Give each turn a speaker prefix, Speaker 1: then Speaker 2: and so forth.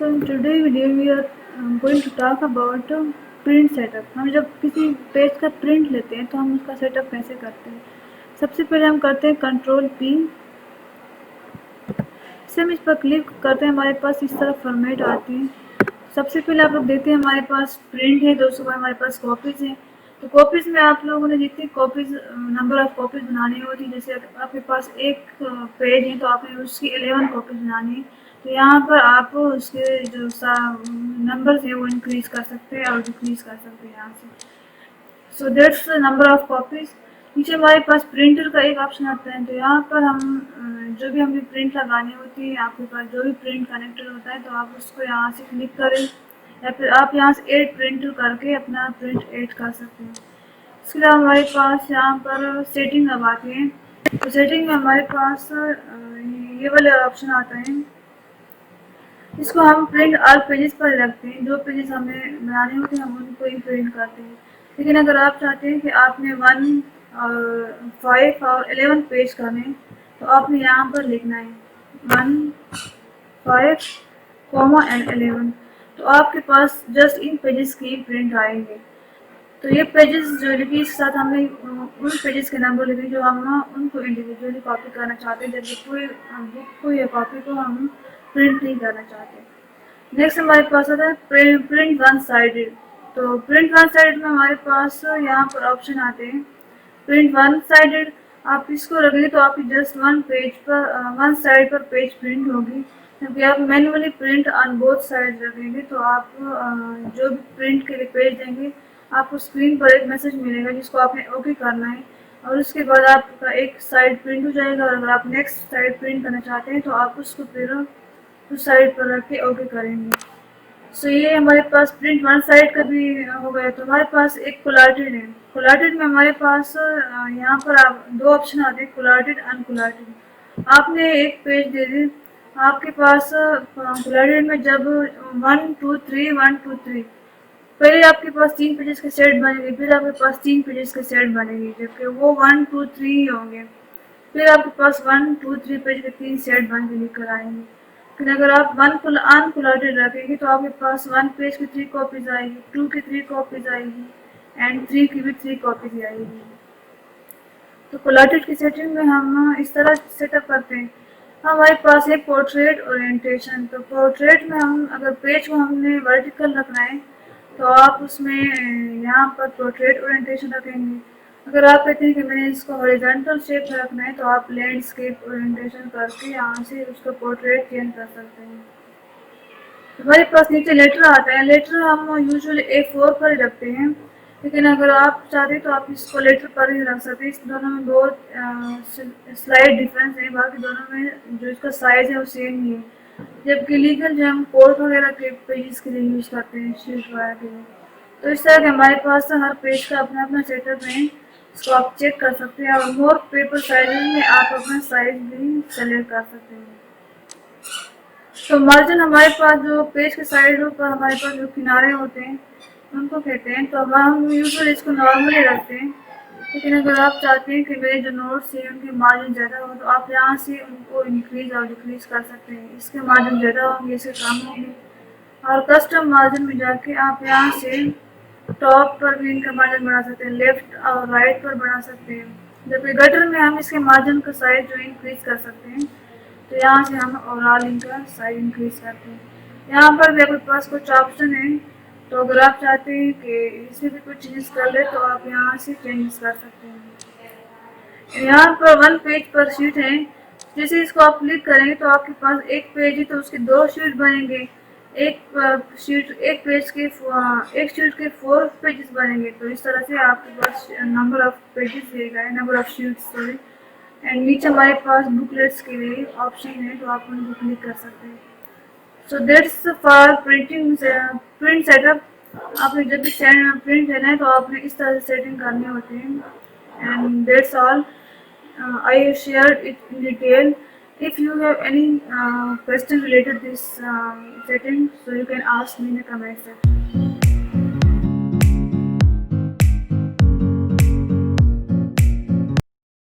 Speaker 1: So in today video we are going to talk about print setup. हम जब किसी page का print लेते हैं तो हम उसका सेटअप कैसे करते हैं। सबसे पहले हम करते हैं कंट्रोल P, से हम इस पर क्लिक करते हैं, हमारे पास इस तरह फॉर्मेट आती है। सबसे पहले आप लोग देखते हैं हमारे पास प्रिंट है, 200 बार हमारे पास कॉपीज़ हैं। तो कॉपीज़ में आप लोगों ने जितनी कॉपीज़ नंबर ऑफ़ कॉपीज़ बनानी होती है, जैसे आपके पास एक पेज है तो आपने उसकी 11 कॉपीज़ बनानी है, तो यहाँ पर आप उसके जो नंबर्स हैं वो इंक्रीज़ कर सकते हैं और डिक्रीज़ कर सकते हैं यहाँ से। So that's the number of copies. नीचे हमारे पास प्रिंटर का एक ऑप्शन आता है, तो यहाँ पर हम जो भी हमें प्रिंट लगानी होती है, आपके पास जो भी प्रिंट कनेक्टेड होता है तो आप उसको यहाँ से क्लिक करें या फिर आप यहाँ से ऐड प्रिंटर करके अपना प्रिंट ऐड कर सकते हैं। इसके अलावा हमारे पास यहाँ पर सेटिंग अब आती है, तो सेटिंग में हमारे पास ये वाला ऑप्शन आता है। इसको हम प्रिंट ऑल पेजेस पर रखते हैं, जो पेजेस हमें बनाने होते हैं हम उनको ही प्रिंट करते हैं। लेकिन अगर आप चाहते हैं कि आपने 1 और 5 और 11 पेज करने, तो आपने यहाँ पर लिखना है 1, 5, एंड 11। तो आपके पास जस्ट इन पेजेस की प्रिंट आएंगे। तो ये पेजेस जो लिखी इसके साथ हमने उन पेजेस के नंबर लिखे जो हम उनको इंडिविजुअली कॉपी करना चाहते हैं, जबकि पूरे बुक को या कॉपी को हम प्रिंट नहीं करना चाहते। नेक्स्ट हमारे पास आता है प्रिंट वन साइडेड। तो प्रिंट वन साइडेड में हमारे पास यहाँ पर ऑप्शन आते हैं प्रिंट वन साइडेड। आप इसको रखेंगे तो आपकी जस्ट वन साइड पर पेज प्रिंट होगी, क्योंकि आप manually print on both side रखेंगे तो आप जो भी प्रिंट के लिए पेज देंगे आपको स्क्रीन पर एक मैसेज मिलेगा जिसको आपने ओके करना है, और उसके बाद आपका एक साइड प्रिंट हो जाएगा। और अगर आप नेक्स्ट साइड प्रिंट करना चाहते हैं तो आप उसको फिर उस साइड पर रख के ओके करेंगे। सो ये हमारे पास प्रिंट वन साइड का भी हो गया। तो हमारे पास एक कोलाटेड है। कोलाटेड में हमारे पास यहाँ पर आप दो ऑप्शन आते हैं, कोलाटेड अनकोलाटेड। आपने एक पेज दे दी, आपके पास कोलाटेड में जब 1 2 3 1 2 3 पहले आपके पास 3 पेजेस के सेट बनेंगे, फिर आपके पास 3 पेजेस के सेट बनेंगे, जबकि वो 1 2 3 ही होंगे। फिर आपके पास 1 2 3 पेज के 3 सेट बन के लेकर आएंगे। फिर अगर आप अनकोलाटेड रखेंगे तो आपके पास 1 पेज की 3 कॉपीज आएगी, 2 की 3 कॉपीज आएगी एंड 3 की भी 3 कॉपीज आएगी। तो कोलाटेड की सेटिंग में हम इस तरह सेटअप करते हैं। हमारे पास है पोर्ट्रेट ओरिएंटेशन। तो पोर्ट्रेट में हम अगर पेज को हमने वर्टिकल रखना है तो आप उसमें यहाँ पर पोर्ट्रेट ओरिएंटेशन रखेंगे। अगर आप कहते हैं कि मैंने इसको हॉरिजॉन्टल शेप में रखना है तो आप लैंडस्केप ओरिएंटेशन करके यहाँ से उसका पोर्ट्रेट चेंज कर सकते हैं। हमारे पास नीचे लेटर आता है। लेटर हम यूजुअली A4 पर ही रखते हैं, लेकिन अगर आप चाहते हैं तो आप इसको लेटर पर ही रख सकते हैं। इस दोनों में बहुत स्लाइड डिफरेंस है, बाकी दोनों में जो इसका साइज़ है वो सेम ही है। जबकि लीगल जो हम कोर्ट वगैरह के पेजेस के लिए यूज़ करते हैं, शीट वगैरह के लिए। तो इस तरह के हमारे पास हर पेज का अपना अपना सेटअप है, इसको आप चेक कर सकते हैं। और मोर पेपर साइज में आप अपना साइज भी सेलेक्ट कर सकते हैं। तो मार्जिन हमारे पास जो पेज के साइडों पर हमारे पास जो किनारे होते हैं उनको कहते हैं। तो हम यूजुअली इसको नॉर्मली रखते हैं, लेकिन अगर आप चाहते हैं कि मेरे जो नोट्स हैं उनके मार्जिन ज़्यादा हो तो आप यहाँ से उनको इंक्रीज और डिक्रीज कर सकते हैं। इसके मार्जिन ज़्यादा होंगे, इसके कम होंगे। और कस्टम मार्जिन में जाके आप यहाँ से टॉप पर भी इनका मार्जिन बढ़ा सकते हैं, लेफ्ट और राइट पर बढ़ा सकते हैं। जबकि गटर में हम इसके मार्जिन का साइज जो इंक्रीज कर सकते हैं, तो यहाँ से हम ओवरऑल इनका साइज इंक्रीज करते हैं। यहाँ पर भी आपके पास कुछ ऑप्शन है, तो अगर आप चाहते हैं कि इसमें भी कुछ चेंजेस कर ले तो आप यहाँ से चेंजेस कर सकते हैं। यहाँ पर 1 पेज पर शीट है, जैसे इसको आप क्लिक करेंगे तो आपके पास एक पेज है तो उसके 2 शीट बनेंगे। एक शीट के 4 पेजेस बनेंगे। तो इस तरह से आपके पास नंबर ऑफ पेजेस दिए गए, number of sheets sorry. And नीचे हमारे पास बुकलेट्स के लिए ऑप्शन है, तो आप उनको क्लिक कर सकते हैं। So that's for print setup. आपने जब भी प्रिंट लेना है तो आपने इस तरह से सेटिंग करनी होती है। And that's all, I have shared it in detail. If you have any question related to this setting, so you can ask me in the comment section.